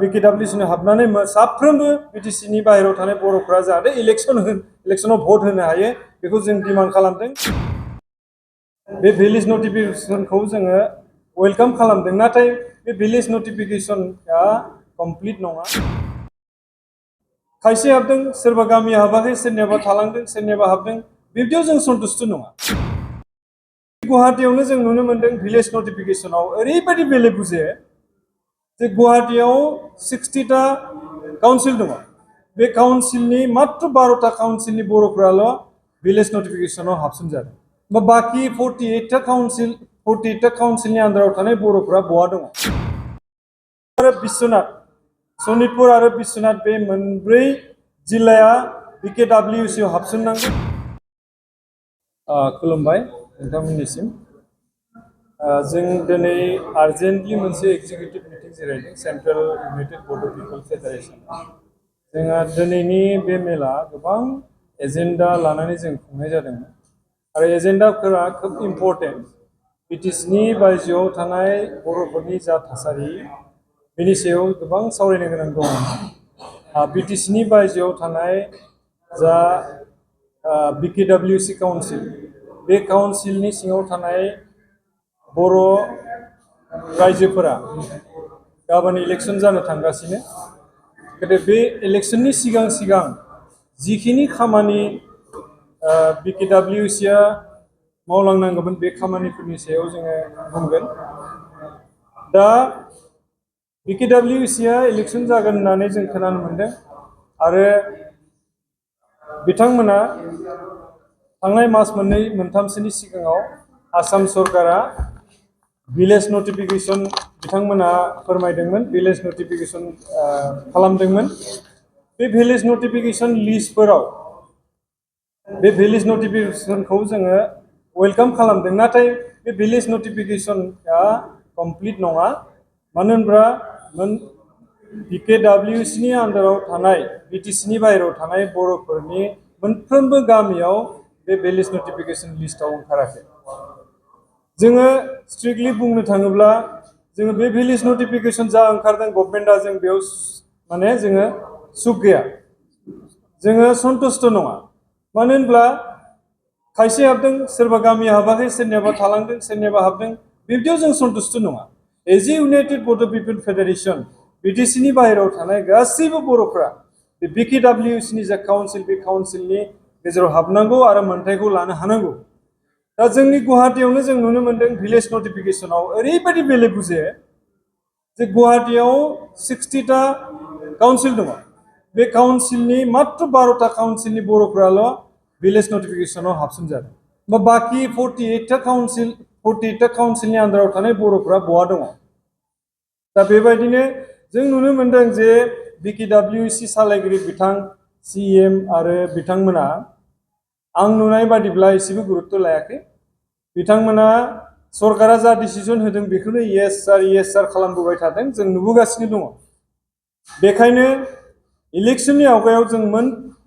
BKWAC हाबनानै साफ्रोमबो बिटिसिनि बाहेरायाव थानाय बर'फोरा जाहाथे इलेक्शनाव भट होनो हायो बेखौ जों डिमान्ड खालामदों। बे भिलेज नटिफिकेशनखौ जोङो वेलकाम खालामदों, नाथाय बे भिलेज नटिफिकेशनआ कमप्लिट नङा। खायसे हाबदों, सोरबा गामिया हाबाखै, सोरनियाबा थालांदों, सोरनियाबा हाबदों, बिब्दियाव जों सन्तुष्ट नङा। गुवाहाटीयावनो जों नुनो मोनदों भिलेज नटिफिकेशनाव ओरैबायदि बेले बुजे जे गुवाहाटीयाव 60टा काउन्सिल दङ, बे काउन्सिलनि मात्र 12टा काउन्सिलनि बर'फोराल' भिलेज नटिफिकेशनाव हाबसनजादों। बाखि 48टा काउन्सिलनि आन्दाराव थानाय बर'फोरा बहा दङ? आरो बिश्वनाथ, सनितपुर आरो बिश्वनाथ बे मोनब्रै जिल्लाया BKWAC आव हाबसननांगौ। खुलुमबाय नोंथांमोननिसिम। जों दिनै आर्जेन्टलि मोनसे एग्जिकिउटिभ मिटिं जिरायदों सेन्ट्रेल इउनाइटेड बड' पिपल फेडारेसन। जोंहा दिनैनि बे मेला गोबां एजेन्डा लानानै जों खुंनाय जादोंमोन आरो एजेन्डाफोरा खोब इम्पर्टेन्ट। बिटिसिनि बायजोआव थानाय बर'फोरनि जा थासारि बेनि सायाव गोबां सावरायनो गोनां दङ। बिटिसिनि बायजोआव थानाय जा BKWAC काउन्सिल, बे काउन्सिलनि सिङाव थानाय बर' रायजोफोरा गाबोन इलेक्शन जानो थांगासिनो। बे इलेक्शननि सिगां जिखिनि खामानि BKWAC मावलांनांगौमोन बे खामानिफोरनि सायाव जोङो बुंगोन। दा BKWAC इलेक्शन जागोन होननानै जों खोनानो मोनदों आरो बिथांमोना थांनाय मास मोनथामसोनि सिगाङाव आसाम सरकारा भिलेज नटिफिकेशन बिथांमोना फोरमायदोंमोन, भिलेज नटिफिकेशन खालामदोंमोन। बे भिलेज नटिफिकेशन लिस्टफोराव बे भिलेज नटिफिकेशनखौ जोङो वेलकाम खालामदों, नाथाय बे भिलेज नटिफिकेशनआ कमप्लिट नङा। मानो होनब्ला BKWAC नि आन्दाराव थानाय बिटिसिनि बाहेरायाव थानाय बर'फोरनि मोनफ्रोमबो गामियाव बे भिलेज नटिफिकेशन लिस्टआव ओंखाराखै। जोङो स्ट्रिक्टलि बुंनो थाङोब्ला जोङो बे भिलेज नटिफिकेशन जा ओंखारदों गभर्नमेन्टआ, जों बेयाव जोङो सुख गैया, जोङो सन्तुष्ट नङा। मानो होनब्ला खायसे हाबदों, सोरबा गामिया हाबाखै, सोरनियाबा थालांदों, सोरनियाबा हाबदों, बिब्दियाव जों सन्तुष्ट नङा। एज ए इउनाइटेड बड' पिपल फेडारेसन बिटिसिनि बाहेरायाव थानाय गासैबो बर'फ्रा बे BKWAC नि जा काउन्सिल, बे काउन्सिलनि गेजेराव हाबनांगौ आरो मोन्थायखौ लानो हानांगौ। दा जोंनि गुवाहाटीयावनो जों नुनो मोनदों भिलेज नटिफिकेशनाव ओरैबायदि बेले बुजे जे गुवाहाटीयाव 60टा काउन्सिल दङ, बे काउन्सिलनि मात्र 12टा काउन्सिलनि बर'फोराल' भिलेज नटिफिकेशनाव हाबसनजादों। बाखि 48टा काउन्सिलनि आन्दाराव थानाय बर'फोरा बहा दङ? दा बेबायदिनो जों नुनो मोनदों जे BKWAC सालायगिरि बिथां CM आरो बिथांमोना आं नुनाय बादिब्ला एसेबो गुरुत्त लायाखै। बिथांमोना सरकारा जा डिसिजन होदों बेखौनो येस सार खालामबोबाय थादों, जों नुबोगासिनो दङ। बेखायनो इलेक्शननि आवगायाव जों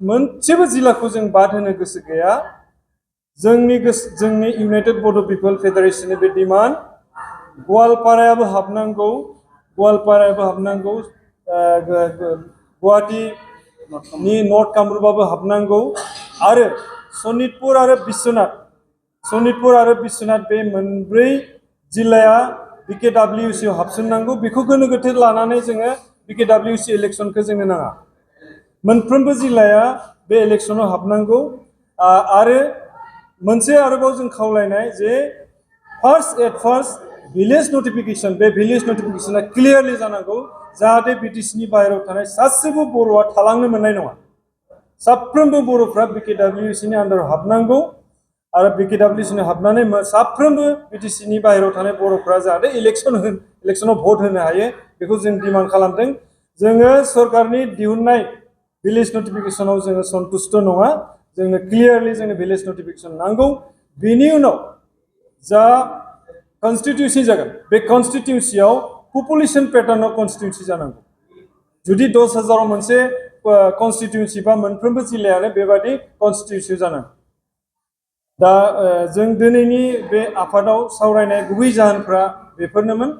मोनसेबो जिल्लाखौ जों बाद होनो गोसो गैया। जोंनि इउनाइटेड बड' पिपल फेडारेसननि बे डिमान्ड, गवालपारायाबो हाबनांगौ, गुवाहाटीनि नर्थ कामरुपआबो हाबनांगौ आरो सनितपुर आरो बिश्वनाथ बे मोनब्रै जिल्लाया BKWAC आव हाबसननांगौ। बेखौ गोनो गोथो लानानै जोङो BKWAC इलेक्शनखौ जोंनो नाङा। मोनफ्रोमबो जिल्लाया बे इलेक्शनाव हाबनांगौ आरो मोनसे आरोबाव जों खावलायनाय जे फार्स्ट भिलेज नटिफिकेशन, बे भिलेज नटिफिकेशना क्लियारलि जानांगौ जाहाथे बिटिसिनि बाहेरायाव थानाय सासेबो बर'आ थालांनो मोननाय नङा। साफ्रोमबो बर'फ्रा BKWAC नि आन्दाराव हाबनांगौ आरो BKWAC हाबनानै साफ्रोमबो बिटिसिनि बाहेरायाव थानाय बर'फ्रा जाहाथे इलेक्शनाव भट होनो हायो बेखौ जों डिमान्ड खालामदों। जोङो सरकारनि दिहुननाय भिलेज नटिफिकेशनाव जोङो सन्तुष्ट नङा, जोंनो क्लियारलि जोंनो भिलेज नटिफिकेशन नांगौ। बेनि उनाव जा कनस्टिटिउन्सि जागोन, बे कनस्टिटिउन्सियाव पपुलेशन पेटार्नाव कनस्टिटिउन्सि जानांगौ। जुदि 10,000 मोनसे कनस्टिटिउन्सि बा मोनफ्रोमबो जिल्लायानो बेबादि कनस्टिटिउन्सि जानांगौ। दा जों दिनैनि बे आफादाव सावरायनाय गुबै जाहोनफ्रा बेफोरनोमोन,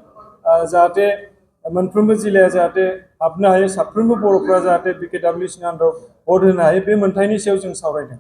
जाहाथे मोनफ्रोमबो जिल्लाया जाहाथे हाबनो हायो, साफ्रोमबो बर'फ्रा जाहाथे BKWAC नि आन्दाराव भट होनो हायो, बे मोन्थायनि सायाव जों सावरायदों।